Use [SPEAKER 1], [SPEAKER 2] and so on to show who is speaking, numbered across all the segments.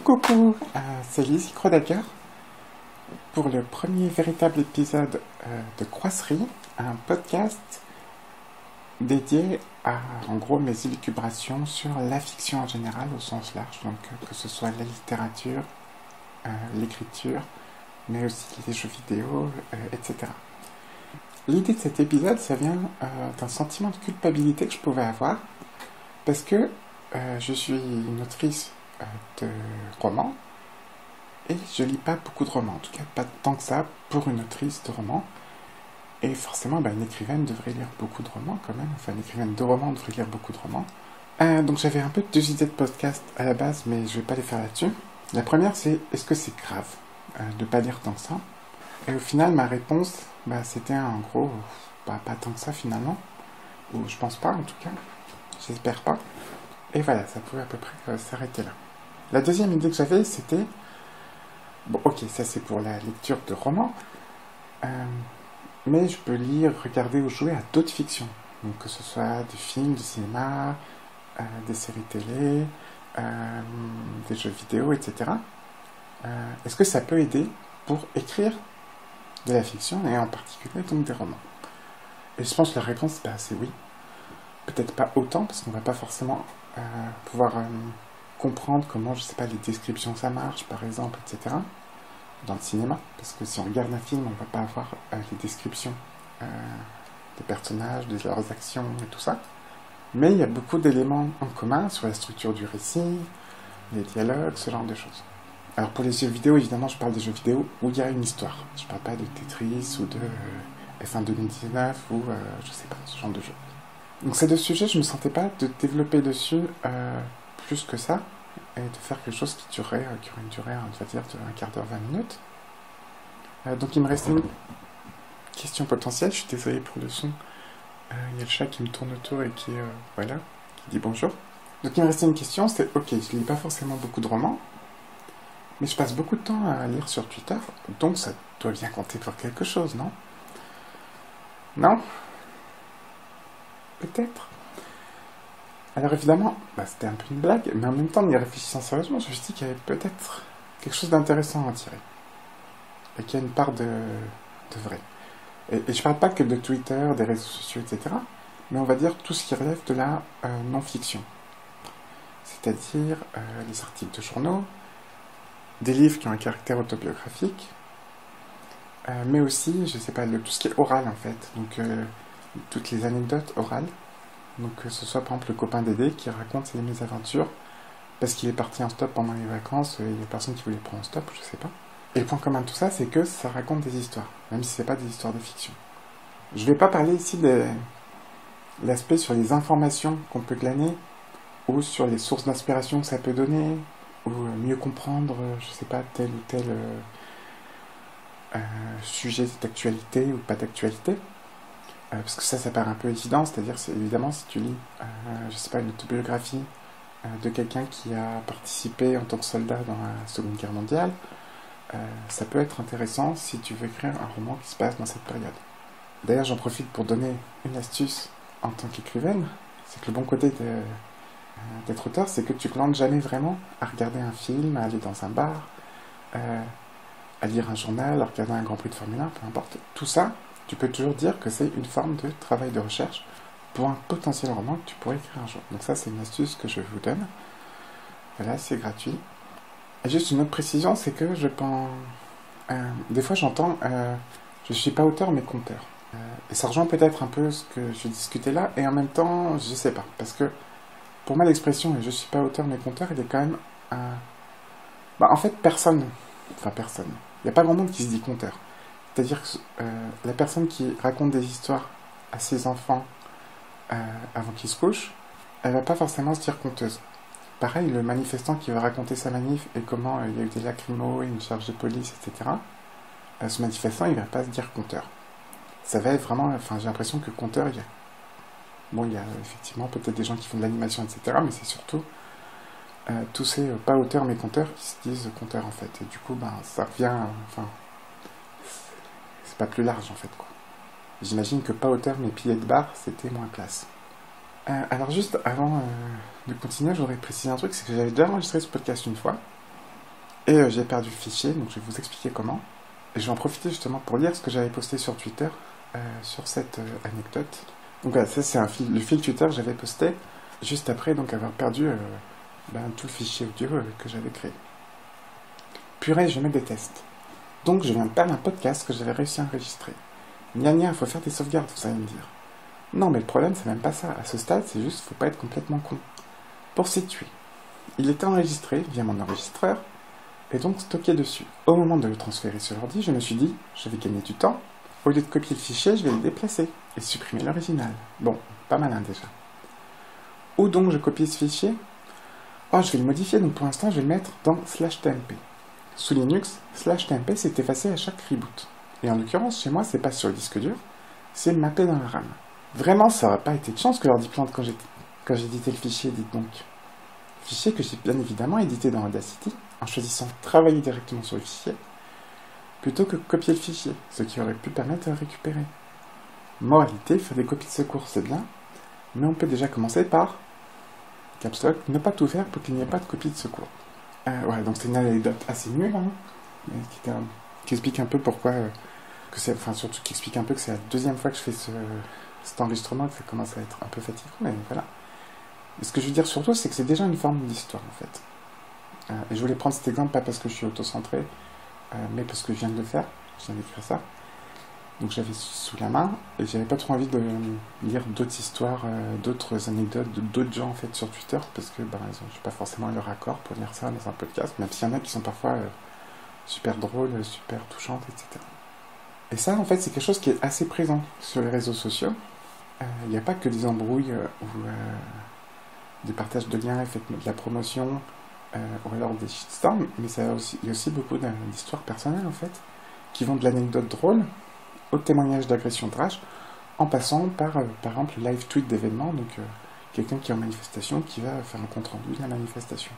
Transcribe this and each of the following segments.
[SPEAKER 1] Coucou, c'est Lizzie Krodaker pour le premier véritable épisode de Croisserie, un podcast dédié à, en gros, mes élucubrations sur la fiction en général au sens large, donc que ce soit la littérature, l'écriture, mais aussi les jeux vidéo, etc. L'idée de cet épisode, ça vient d'un sentiment de culpabilité que je pouvais avoir, parce que je suis une autrice de romans, et je lis pas beaucoup de romans, en tout cas pas tant que ça pour une autrice de romans, et forcément une écrivaine devrait lire beaucoup de romans quand même, enfin une écrivaine de romans devrait lire beaucoup de romans. Donc j'avais un peu deux idées de podcast à la base, mais je vais pas les faire là-dessus. La première c'est, est-ce que c'est grave de pas lire tant que ça? Et au final ma réponse, c'était en gros, pas tant que ça finalement, ou je pense pas en tout cas, j'espère pas. Et voilà, ça pouvait à peu près s'arrêter là. La deuxième idée que j'avais, c'était... Bon, ok, ça c'est pour la lecture de romans, mais je peux lire, regarder ou jouer à d'autres fictions. Donc que ce soit des films, du cinéma, des séries télé, des jeux vidéo, etc. Est-ce que ça peut aider pour écrire de la fiction, et en particulier donc des romans? Et je pense que la réponse, c'est oui. Peut-être pas autant, parce qu'on va pas forcément pouvoir comprendre comment, je sais pas, les descriptions ça marche, par exemple, etc. Dans le cinéma, parce que si on regarde un film, on va pas avoir les descriptions des personnages, de leurs actions et tout ça. Mais il y a beaucoup d'éléments en commun sur la structure du récit, les dialogues, ce genre de choses. Alors pour les jeux vidéo, évidemment, je parle des jeux vidéo où il y a une histoire. Je parle pas de Tetris ou de F1 2019 ou je sais pas, ce genre de jeu. Donc ces deux sujets, je me sentais pas de développer dessus plus que ça, et de faire quelque chose qui aurait une durée, on va dire, de un quart d'heure, 20 minutes. Donc il me restait une question potentielle, je suis désolé pour le son. Il y a le chat qui me tourne autour et qui dit bonjour. Donc il me restait une question, c'est ok, je lis pas forcément beaucoup de romans, mais je passe beaucoup de temps à lire sur Twitter, donc ça doit bien compter pour quelque chose, non? Non? Peut-être. Alors évidemment, c'était un peu une blague, mais en même temps, en y réfléchissant sérieusement, je me suis dit qu'il y avait peut-être quelque chose d'intéressant à en tirer. Et qu'il y a une part de vrai. Et je parle pas que de Twitter, des réseaux sociaux, etc., mais on va dire tout ce qui relève de la non-fiction. C'est-à-dire les articles de journaux, des livres qui ont un caractère autobiographique, mais aussi, je sais pas, tout ce qui est oral en fait, donc toutes les anecdotes orales. Donc que ce soit par exemple le copain d'Aidé qui raconte ses mésaventures parce qu'il est parti en stop pendant les vacances, il y a personne qui voulait prendre en stop, je sais pas. Et le point commun de tout ça, c'est que ça raconte des histoires, même si c'est pas des histoires de fiction. Je vais pas parler ici de l'aspect sur les informations qu'on peut glaner, ou sur les sources d'inspiration que ça peut donner, ou mieux comprendre, je sais pas, tel ou tel sujet d'actualité ou pas d'actualité. Parce que ça paraît un peu évident, c'est-à-dire, évidemment, si tu lis, je sais pas, une autobiographie de quelqu'un qui a participé en tant que soldat dans la Seconde Guerre mondiale, ça peut être intéressant si tu veux écrire un roman qui se passe dans cette période. D'ailleurs, j'en profite pour donner une astuce en tant qu'écrivaine, c'est que le bon côté d'être auteur, c'est que tu glandes jamais vraiment à regarder un film, à aller dans un bar, à lire un journal, à regarder un Grand Prix de Formule 1, peu importe. Tout ça, tu peux toujours dire que c'est une forme de travail de recherche pour un potentiel roman que tu pourrais écrire un jour. Donc ça, c'est une astuce que je vous donne. Voilà, c'est gratuit. Et juste une autre précision, c'est que je pense... des fois, j'entends je suis pas auteur, mais conteur. Et ça rejoint peut-être un peu ce que je discutais là, et en même temps, je sais pas. Parce que, pour moi, l'expression « je suis pas auteur, mais conteur », elle est quand même... en fait, personne. Il n'y a pas grand monde qui se dit conteur. C'est-à-dire que la personne qui raconte des histoires à ses enfants avant qu'ils se couchent, elle va pas forcément se dire conteuse. Pareil, le manifestant qui va raconter sa manif et comment il y a eu des lacrymos et une charge de police, etc., ce manifestant, il va pas se dire conteur. Ça va être vraiment... j'ai l'impression que conteur, il y a effectivement peut-être des gens qui font de l'animation, etc., mais c'est surtout tous ces pas auteurs mais conteurs qui se disent conteurs, en fait. Et du coup, ça revient... c'est pas plus large en fait, quoi. J'imagine que pas auteur mais pilier de bar, c'était moins classe. Alors juste avant de continuer, je voudrais préciser un truc, c'est que j'avais déjà enregistré ce podcast une fois, Et j'ai perdu le fichier, donc je vais vous expliquer comment. Et je vais en profiter justement pour lire ce que j'avais posté sur Twitter sur cette anecdote. Donc voilà, ça c'est le fil Twitter que j'avais posté juste après donc avoir perdu tout le fichier audio que j'avais créé. Purée, je me déteste. Donc je viens de perdre un podcast que j'avais réussi à enregistrer. Gna gna, faut faire des sauvegardes, vous allez me dire. Non, mais le problème, c'est même pas ça. À ce stade, c'est juste, faut pas être complètement con. Pour situer, il était enregistré via mon enregistreur, et donc stocké dessus. Au moment de le transférer sur l'ordi, je me suis dit, je vais gagner du temps. Au lieu de copier le fichier, je vais le déplacer et supprimer l'original. Bon, pas malin déjà. Où donc je copie ce fichier? Oh, je vais le modifier, donc pour l'instant, je vais le mettre dans /tmp. Sous Linux, /tmp s'est effacé à chaque reboot. Et en l'occurrence, chez moi, c'est pas sur le disque dur, c'est mappé dans la RAM. Vraiment, ça n'aurait pas été de chance que l'ordi plante quand j'éditais le fichier, dites donc. Fichier que j'ai bien évidemment édité dans Audacity, en choisissant travailler directement sur le fichier, plutôt que copier le fichier, ce qui aurait pu permettre de le récupérer. Moralité, faire des copies de secours, c'est bien, mais on peut déjà commencer par caps lock, ne pas tout faire pour qu'il n'y ait pas de copie de secours. Ouais, donc c'est une anecdote assez nulle, hein, mais qui explique un peu pourquoi, surtout qui explique un peu que c'est la deuxième fois que je fais cet enregistrement, que ça commence à être un peu fatigant, mais voilà. Et ce que je veux dire surtout, c'est que c'est déjà une forme d'histoire, en fait. Et je voulais prendre cet exemple, pas parce que je suis auto-centré, mais parce que je viens de le faire, je viens d'écrire ça. Donc j'avais sous la main, et j'avais pas trop envie de lire d'autres histoires, d'autres anecdotes de d'autres gens, en fait, sur Twitter, parce que, je n'ai pas forcément leur accord pour lire ça dans un podcast, même s'il y en a qui sont parfois super drôles, super touchantes, etc. Et ça, en fait, c'est quelque chose qui est assez présent sur les réseaux sociaux. Il n'y a pas que des embrouilles ou des partages de liens, de la promotion, ou alors des shitstorms, mais il y a aussi beaucoup d'histoires personnelles, en fait, qui vont de l'anecdote drôle au témoignage d'agression trash, en passant par exemple, le live tweet d'événements, donc quelqu'un qui est en manifestation, qui va faire un compte-rendu de la manifestation.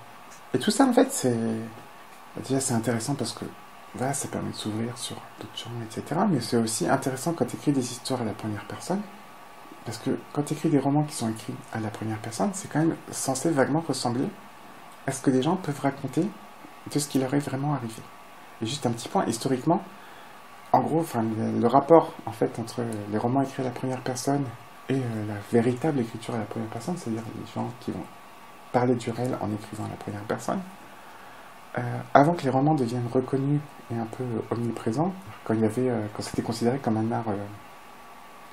[SPEAKER 1] Et tout ça, en fait, c'est intéressant parce que voilà, ça permet de s'ouvrir sur d'autres gens, etc. Mais c'est aussi intéressant quand tu écris des histoires à la première personne, parce que quand tu écris des romans qui sont écrits à la première personne, c'est quand même censé vaguement ressembler à ce que des gens peuvent raconter de ce qui leur est vraiment arrivé. Et juste un petit point, historiquement, en gros, le rapport en fait entre les romans écrits à la première personne et la véritable écriture à la première personne, c'est-à-dire les gens qui vont parler du réel en écrivant à la première personne, avant que les romans deviennent reconnus et un peu omniprésents, quand c'était considéré comme un art,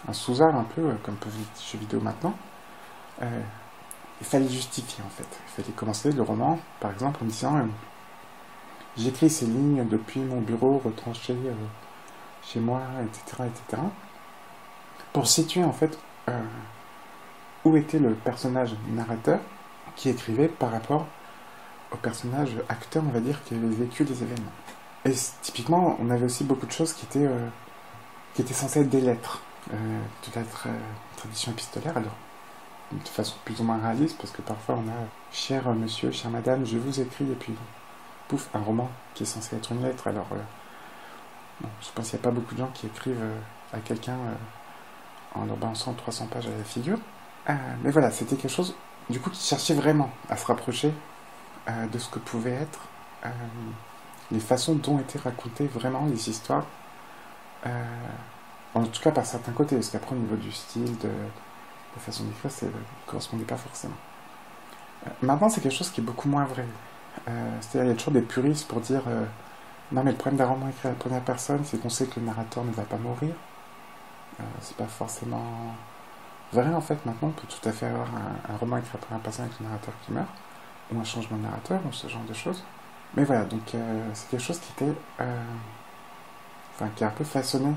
[SPEAKER 1] un sous-art un peu, comme peuvent les jeux vidéo maintenant, il fallait justifier en fait. Il fallait commencer le roman, par exemple, en disant j'écris ces lignes depuis mon bureau retranché chez moi, etc., etc. Pour situer en fait où était le personnage narrateur qui écrivait par rapport au personnage acteur, on va dire, qui avait vécu les événements. Et typiquement, on avait aussi beaucoup de choses qui étaient censées être des lettres, de la tradition épistolaire, alors de façon plus ou moins réaliste, parce que parfois on a cher monsieur, chère madame, je vous écris, et puis pouf, un roman qui est censé être une lettre. Alors je pense qu'il n'y a pas beaucoup de gens qui écrivent à quelqu'un en leur balançant 300 pages à la figure, mais voilà, c'était quelque chose du coup qui cherchait vraiment à se rapprocher de ce que pouvaient être les façons dont étaient racontées vraiment les histoires, en tout cas par certains côtés, parce qu'après au niveau du style, de la façon d'écrire, ça ne correspondait pas forcément. Maintenant, c'est quelque chose qui est beaucoup moins vrai. C'est-à-dire, il y a toujours des puristes pour dire non, mais le problème d'un roman écrit à la première personne, c'est qu'on sait que le narrateur ne va pas mourir. C'est pas forcément vrai, en fait. Maintenant, on peut tout à fait avoir un roman écrit à la première personne avec le narrateur qui meurt, ou un changement de narrateur, ou ce genre de choses. Mais voilà, donc c'est quelque chose qui a un peu façonné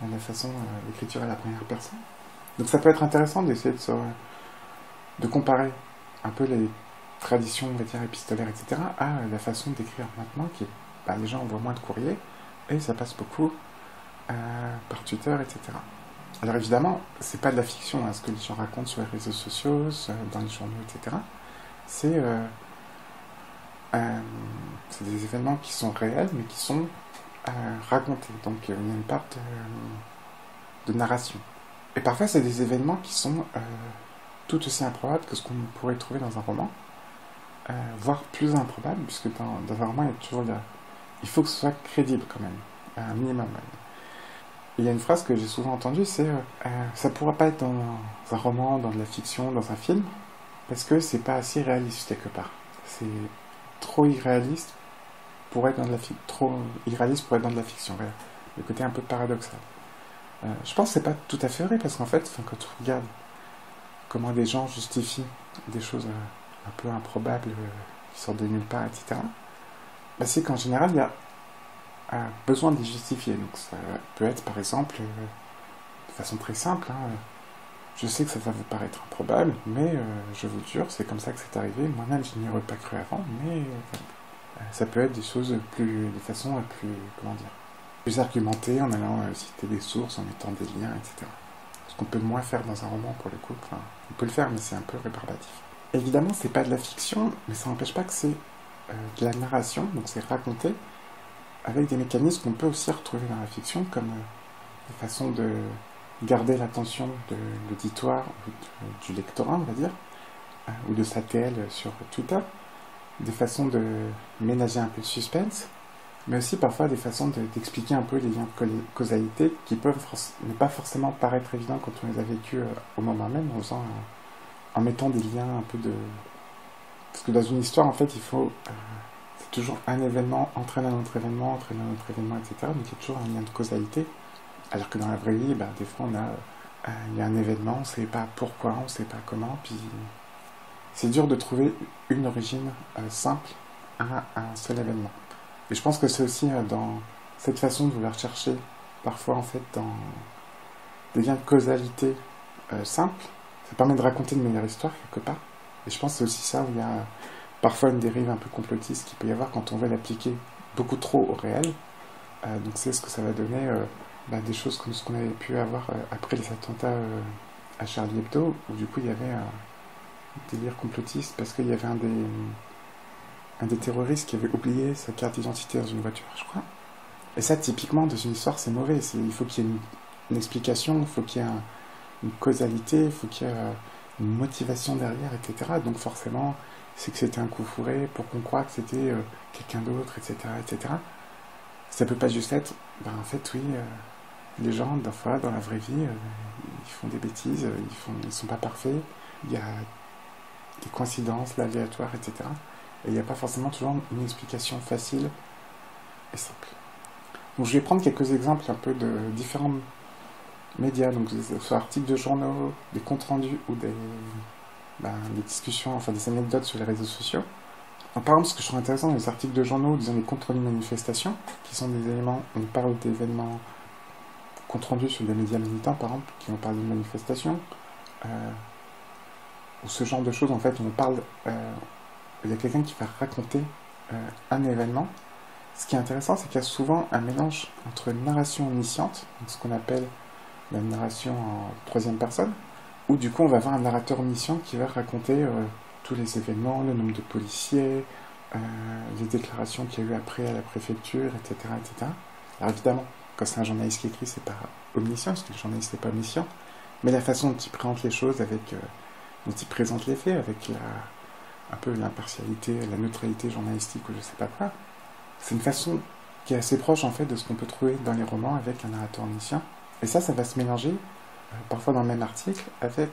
[SPEAKER 1] la façon d'écriture à la première personne. Donc ça peut être intéressant d'essayer de comparer un peu les traditions, on va dire, épistolaires, etc., à la façon d'écrire maintenant, qui est, les gens envoient moins de courriers, et ça passe beaucoup par Twitter, etc. Alors évidemment, c'est pas de la fiction, ce que les gens racontent sur les réseaux sociaux, dans les journaux, etc. C'est des événements qui sont réels, mais qui sont racontés. Donc il y a une part de narration. Et parfois, c'est des événements qui sont tout aussi improbables que ce qu'on pourrait trouver dans un roman. voire plus improbable, puisque dans un roman, il faut que ce soit crédible quand même, un minimum. Il y a une phrase que j'ai souvent entendue, c'est ça ne pourra pas être dans un roman, dans de la fiction, dans un film, parce que c'est pas assez réaliste quelque part. C'est trop irréaliste pour être dans de la fiction, trop irréaliste pour être dans de la fiction. Voilà. Le côté un peu paradoxal. Je pense que c'est pas tout à fait vrai, parce qu'en fait, quand tu regardes comment des gens justifient des choses un peu improbables, qui sortent de nulle part, etc., bah, c'est qu'en général, il y a besoin de les justifier. Donc ça peut être, par exemple, de façon très simple, je sais que ça va vous paraître improbable, mais je vous jure, c'est comme ça que c'est arrivé. Moi-même, je n'y aurais pas cru avant, mais ça peut être des choses de façon plus, comment dire, plus argumentée, en allant citer des sources, en mettant des liens, etc. Ce qu'on peut moins faire dans un roman, pour le coup. Enfin, on peut le faire, mais c'est un peu rébarbatif. Évidemment, c'est pas de la fiction, mais ça n'empêche pas que c'est de la narration, donc c'est raconté, avec des mécanismes qu'on peut aussi retrouver dans la fiction, comme des façons de garder l'attention de l'auditoire, ou du lectorat, on va dire, ou de sa TL sur Twitter, des façons de ménager un peu de suspense, mais aussi parfois des façons d'expliquer un peu les liens de causalité qui peuvent ne pas forcément paraître évidents quand on les a vécus au moment même, en mettant des liens un peu de... Parce que dans une histoire, en fait, c'est toujours un événement entraîne un autre événement, etc. Donc il y a toujours un lien de causalité. Alors que dans la vraie vie, des fois, il y a un événement, on ne sait pas pourquoi, on ne sait pas comment, puis c'est dur de trouver une origine simple à un seul événement. Et je pense que c'est aussi dans cette façon de vouloir chercher, parfois, en fait, dans des liens de causalité simples, ça permet de raconter une meilleure histoire, quelque part. Et je pense que c'est aussi ça où il y a parfois une dérive un peu complotiste qu'il peut y avoir quand on veut l'appliquer beaucoup trop au réel. Donc c'est ce que ça va donner des choses comme ce qu'on avait pu avoir après les attentats à Charlie Hebdo, où du coup il y avait un délire complotiste parce qu'il y avait un des terroristes qui avait oublié sa carte d'identité dans une voiture, je crois. Et ça, typiquement, dans une histoire, c'est mauvais. Il faut qu'il y ait une explication, il faut qu'il y ait une causalité, il faut qu'il y ait une motivation derrière, etc. Donc forcément, c'est que c'était un coup fourré pour qu'on croie que c'était quelqu'un d'autre, etc., etc. Ça peut pas juste être, en fait, oui, les gens, des fois, dans la vraie vie, ils font des bêtises, ils sont pas parfaits, il y a des coïncidences, l'aléatoire, etc. Et il n'y a pas forcément toujours une explication facile et simple. Donc je vais prendre quelques exemples un peu de différents médias, donc que ce soit articles de journaux, des comptes rendus ou des discussions, enfin des anecdotes sur les réseaux sociaux. Alors, par exemple, ce que je trouve intéressant dans les articles de journaux, disons les comptes rendus de manifestations, qui sont des éléments, on parle d'événements comptes rendus sur des médias militants, par exemple, qui vont parler de manifestations, ou ce genre de choses, en fait, on parle, il y a quelqu'un qui va raconter un événement. Ce qui est intéressant, c'est qu'il y a souvent un mélange entre narration omnisciente, donc ce qu'on appelle la narration en troisième personne, où du coup on va avoir un narrateur omniscient qui va raconter tous les événements, le nombre de policiers, les déclarations qu'il y a eu après à la préfecture, etc., etc. Alors évidemment, quand c'est un journaliste qui écrit, c'est pas omniscient, parce que le journaliste n'est pas omniscient, mais la façon dont il présente les choses, dont il présente les faits, avec un peu l'impartialité, la neutralité journalistique ou je sais pas quoi, c'est une façon qui est assez proche en fait de ce qu'on peut trouver dans les romans avec un narrateur omniscient. Et ça va se mélanger, parfois dans le même article, avec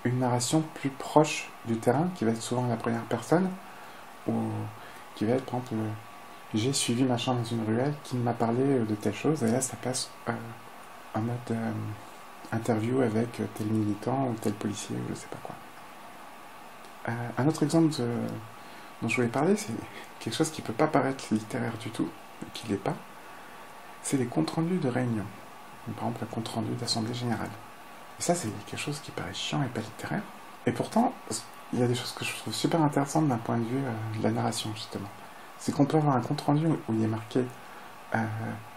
[SPEAKER 1] une narration plus proche du terrain, qui va être souvent la première personne, ou qui va être, par exemple, j'ai suivi machin dans une ruelle qui m'a parlé de telle chose, et là ça passe en mode interview avec tel militant ou tel policier ou je sais pas quoi. Un autre exemple dont je voulais parler, c'est quelque chose qui peut pas paraître littéraire du tout, qui l'est pas, c'est les comptes rendus de réunion. Par exemple, un compte rendu d'assemblée générale. Et ça, c'est quelque chose qui paraît chiant et pas littéraire. Et pourtant, il y a des choses que je trouve super intéressantes d'un point de vue de la narration, justement. C'est qu'on peut avoir un compte rendu où il est marqué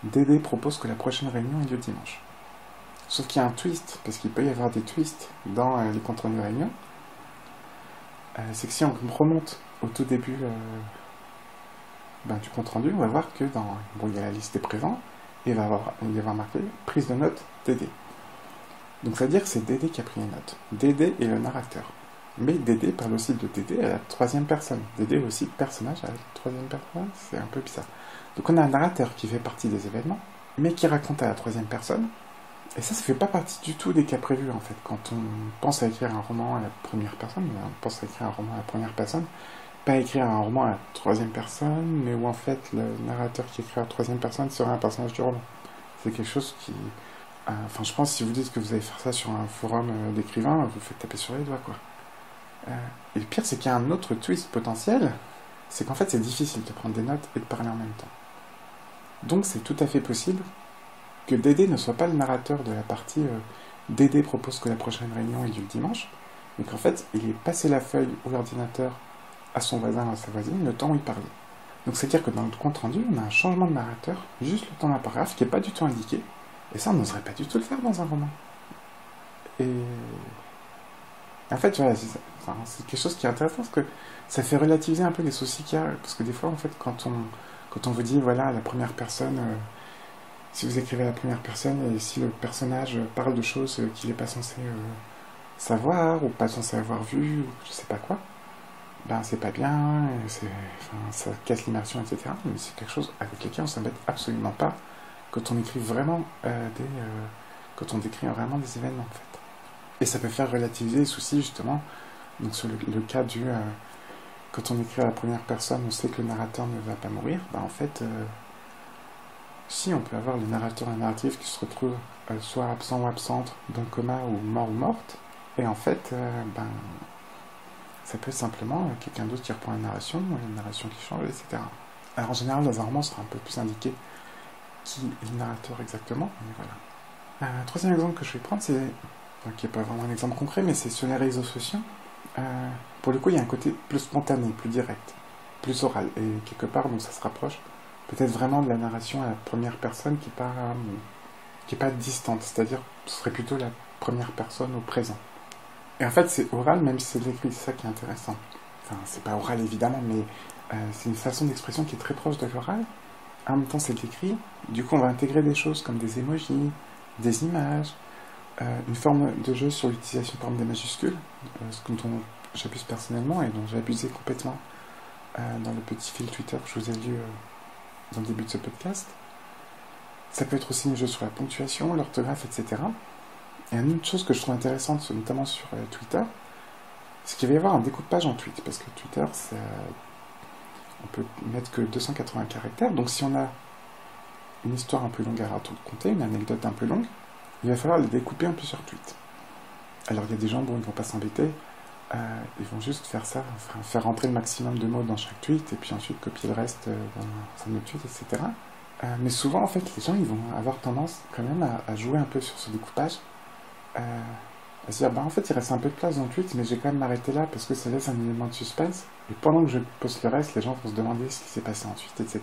[SPEAKER 1] Dédé propose que la prochaine réunion ait lieu dimanche. Sauf qu'il y a un twist, parce qu'il peut y avoir des twists dans les comptes rendus de réunion. C'est que si on remonte au tout début du compte rendu, on va voir que il y a la liste des présents, et il va y avoir marqué prise de notes Dédé. Donc ça veut dire que c'est Dédé qui a pris les notes. Dédé est le narrateur. Mais Dédé parle aussi de Dédé à la troisième personne. Dédé est aussi personnage à la troisième personne, c'est un peu bizarre. Donc on a un narrateur qui fait partie des événements, mais qui raconte à la troisième personne. Et ça fait pas partie du tout des cas prévus en fait. Quand on pense à écrire un roman à la première personne, on pense à écrire un roman à la première personne, pas écrire un roman à la troisième personne, mais où en fait le narrateur qui écrit à la troisième personne serait un personnage du roman. C'est quelque chose qui... Enfin, je pense que si vous dites que vous allez faire ça sur un forum d'écrivains, vous faites taper sur les doigts, quoi. Et le pire, c'est qu'il y a un autre twist potentiel, c'est qu'en fait, c'est difficile de prendre des notes et de parler en même temps. Donc, c'est tout à fait possible que Dédé ne soit pas le narrateur de la partie Dédé propose que la prochaine réunion ait lieu le dimanche, mais qu'en fait, il ait passé la feuille ou l'ordinateur à son voisin ou à sa voisine le temps où il parlait. Donc, c'est-à-dire que dans le compte-rendu, on a un changement de narrateur, juste le temps d'un paragraphe, qui n'est pas du tout indiqué, et ça, on n'oserait pas du tout le faire dans un roman. Et en fait, voilà, c'est quelque chose qui est intéressant parce que ça fait relativiser un peu les soucis qu'il y a. Parce que des fois, en fait, quand on vous dit, voilà, la première personne, si vous écrivez à la première personne et si le personnage parle de choses qu'il n'est pas censé savoir ou pas censé avoir vu, ou je sais pas quoi, ben c'est pas bien, ça casse l'immersion, etc. Mais c'est quelque chose avec lequel on s'embête absolument pas quand on écrit vraiment quand on décrit vraiment des événements, en fait. Et ça peut faire relativiser les soucis, justement. Donc, sur le cas du... quand on écrit à la première personne, on sait que le narrateur ne va pas mourir. Ben, en fait, si on peut avoir le narrateur et la narrative qui se retrouvent soit absent ou absente, dans le coma ou mort ou morte. Et en fait, ça peut être simplement quelqu'un d'autre qui reprend la narration qui change, etc. Alors, en général, dans un roman, ce sera un peu plus indiqué qui est le narrateur exactement. Mais voilà. Troisième exemple que je vais prendre, c'est... qui n'est pas vraiment un exemple concret, mais c'est sur les réseaux sociaux. Pour le coup, il y a un côté plus spontané, plus direct, plus oral. Et quelque part, donc ça se rapproche peut-être vraiment de la narration à la première personne qui est pas distante. C'est-à-dire, ce serait plutôt la première personne au présent. Et en fait, c'est oral, même si c'est de l'écrit. C'est ça qui est intéressant. Enfin, c'est pas oral, évidemment, mais c'est une façon d'expression qui est très proche de l'oral. En même temps, c'est de l'écrit. Du coup, on va intégrer des choses comme des emojis, des images, une forme de jeu sur l'utilisation par exemple des majuscules, ce dont j'abuse personnellement et dont j'ai abusé complètement dans le petit fil Twitter que je vous ai lu dans le début de ce podcast. Ça peut être aussi un jeu sur la ponctuation, l'orthographe, etc. Et une autre chose que je trouve intéressante, notamment sur Twitter, c'est qu'il va y avoir un découpage en tweets, parce que Twitter, on peut mettre que 280 caractères, donc si on a une histoire un peu longue à raconter, une anecdote un peu longue, il va falloir les découper en plusieurs tweets. Alors il y a des gens, bon, ils ne vont pas s'embêter, ils vont juste faire ça, faire rentrer le maximum de mots dans chaque tweet, et puis ensuite copier le reste dans un autre tweet, etc. Mais souvent, en fait, les gens, ils vont avoir tendance quand même à jouer un peu sur ce découpage, à se dire, bah en fait, il reste un peu de place dans le tweet, mais j'ai quand même m'arrêter là, parce que ça laisse un élément de suspense, et pendant que je poste le reste, les gens vont se demander ce qui s'est passé ensuite, etc.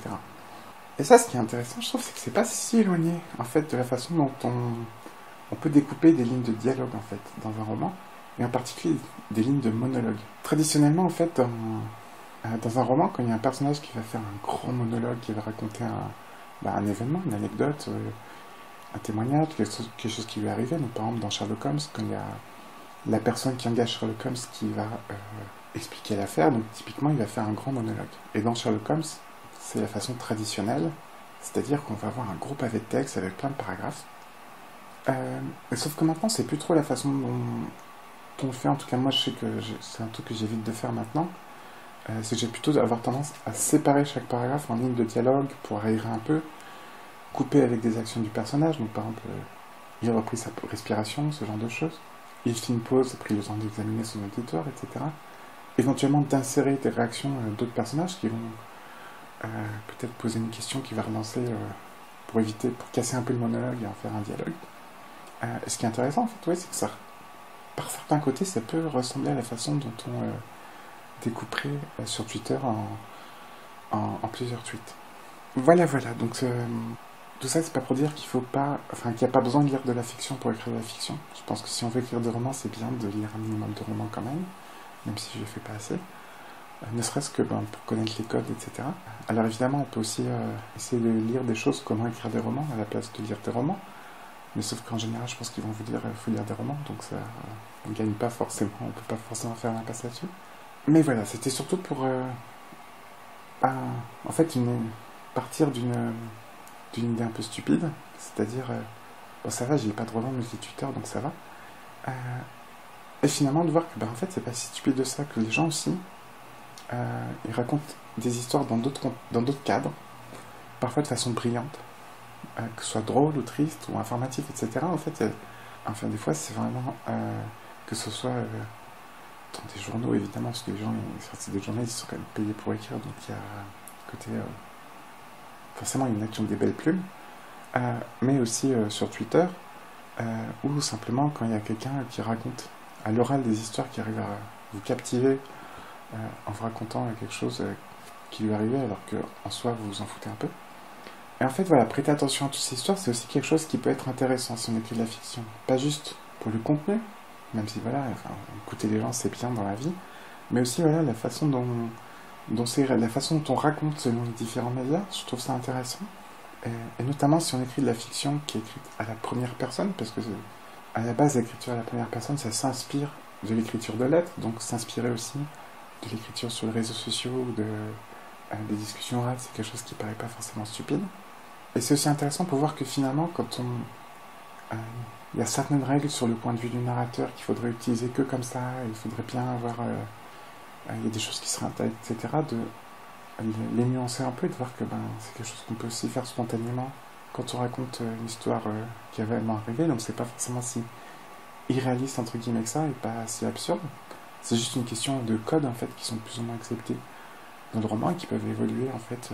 [SPEAKER 1] Et ça, ce qui est intéressant, je trouve, c'est que c'est pas si éloigné, en fait, de la façon dont on peut découper des lignes de dialogue, en fait, dans un roman, et en particulier des lignes de monologue. Traditionnellement, en fait, dans un roman, quand il y a un personnage qui va faire un grand monologue, qui va raconter un événement, une anecdote, un témoignage, quelque chose qui lui est arrivé, donc par exemple dans Sherlock Holmes, quand il y a la personne qui engage Sherlock Holmes qui va expliquer l'affaire, donc typiquement il va faire un grand monologue. Et dans Sherlock Holmes, c'est la façon traditionnelle, c'est-à-dire qu'on va avoir un gros pavé de texte avec plein de paragraphes. Sauf que maintenant, c'est plus trop la façon dont on le fait. En tout cas, moi, je sais que c'est un truc que j'évite de faire maintenant. C'est que j'ai plutôt avoir tendance à séparer chaque paragraphe en lignes de dialogue pour aérer un peu, couper avec des actions du personnage. Donc, par exemple, il a repris sa respiration, ce genre de choses. Il fait une pause, a pris le temps d'examiner son auditoire, etc. Éventuellement, d'insérer des réactions d'autres personnages qui vont peut-être poser une question qui va relancer pour casser un peu le monologue et en faire un dialogue. Et ce qui est intéressant, en fait, c'est que ça, par certains côtés, ça peut ressembler à la façon dont on découperait sur Twitter en plusieurs tweets. Voilà. Donc, tout ça, c'est pas pour dire qu'il n'y a pas besoin de lire de la fiction pour écrire de la fiction. Je pense que si on veut écrire des romans, c'est bien de lire un minimum de romans quand même si je ne fais pas assez. Ne serait-ce que pour connaître les codes, etc. Alors évidemment, on peut aussi essayer de lire des choses, comment écrire des romans, à la place de lire des romans. Mais sauf qu'en général, je pense qu'ils vont vous dire faut lire des romans, donc ça, on gagne pas forcément, on peut pas forcément faire l'impasse là-dessus. Mais voilà, c'était surtout pour en fait partir d'une idée un peu stupide, c'est-à-dire bon ça va, j'ai pas de roman multi-tuteur, donc ça va. Euh, et finalement de voir que en fait c'est pas si stupide de ça, que les gens aussi ils racontent des histoires dans d'autres cadres, parfois de façon brillante, que ce soit drôle ou triste ou informatif, etc. En fait, enfin des fois c'est vraiment que ce soit dans des journaux évidemment, parce que les gens, c'est des journalistes, ils sont quand même payés pour écrire, donc il y a côté forcément une action des belles plumes, mais aussi sur Twitter, ou simplement quand il y a quelqu'un qui raconte à l'oral des histoires qui arrivent à vous captiver en vous racontant quelque chose qui lui est arrivé alors qu'en soi vous vous en foutez un peu. Et en fait voilà, prêter attention à toutes ces histoires, c'est aussi quelque chose qui peut être intéressant si on écrit de la fiction. Pas juste pour le contenu, même si voilà, enfin, écouter les gens c'est bien dans la vie, mais aussi voilà la façon la façon dont on raconte selon les différents médias, je trouve ça intéressant. Et notamment si on écrit de la fiction qui est écrite à la première personne, parce que à la base l'écriture à la première personne, ça s'inspire de l'écriture de lettres, donc s'inspirer aussi de l'écriture sur les réseaux sociaux ou des discussions orales, c'est quelque chose qui paraît pas forcément stupide. Et c'est aussi intéressant pour voir que finalement, quand il y a certaines règles sur le point de vue du narrateur qu'il faudrait utiliser que comme ça, il faudrait bien avoir il y a des choses qui seraient intéressantes, etc., de les nuancer un peu et de voir que c'est quelque chose qu'on peut aussi faire spontanément quand on raconte une histoire qui est réellement arrivée, donc c'est pas forcément si irréaliste entre guillemets que ça et pas si absurde. C'est juste une question de codes en fait qui sont plus ou moins acceptés dans le roman et qui peuvent évoluer en fait.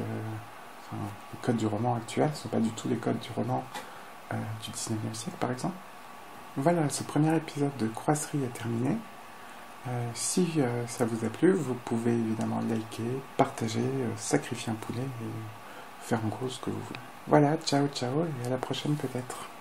[SPEAKER 1] Les codes du roman actuel ne sont pas du tout les codes du roman du 19e siècle par exemple. Voilà, ce premier épisode de Croiserie est terminé. Si ça vous a plu, vous pouvez évidemment liker, partager, sacrifier un poulet et faire en gros ce que vous voulez. Voilà, ciao ciao et à la prochaine peut-être.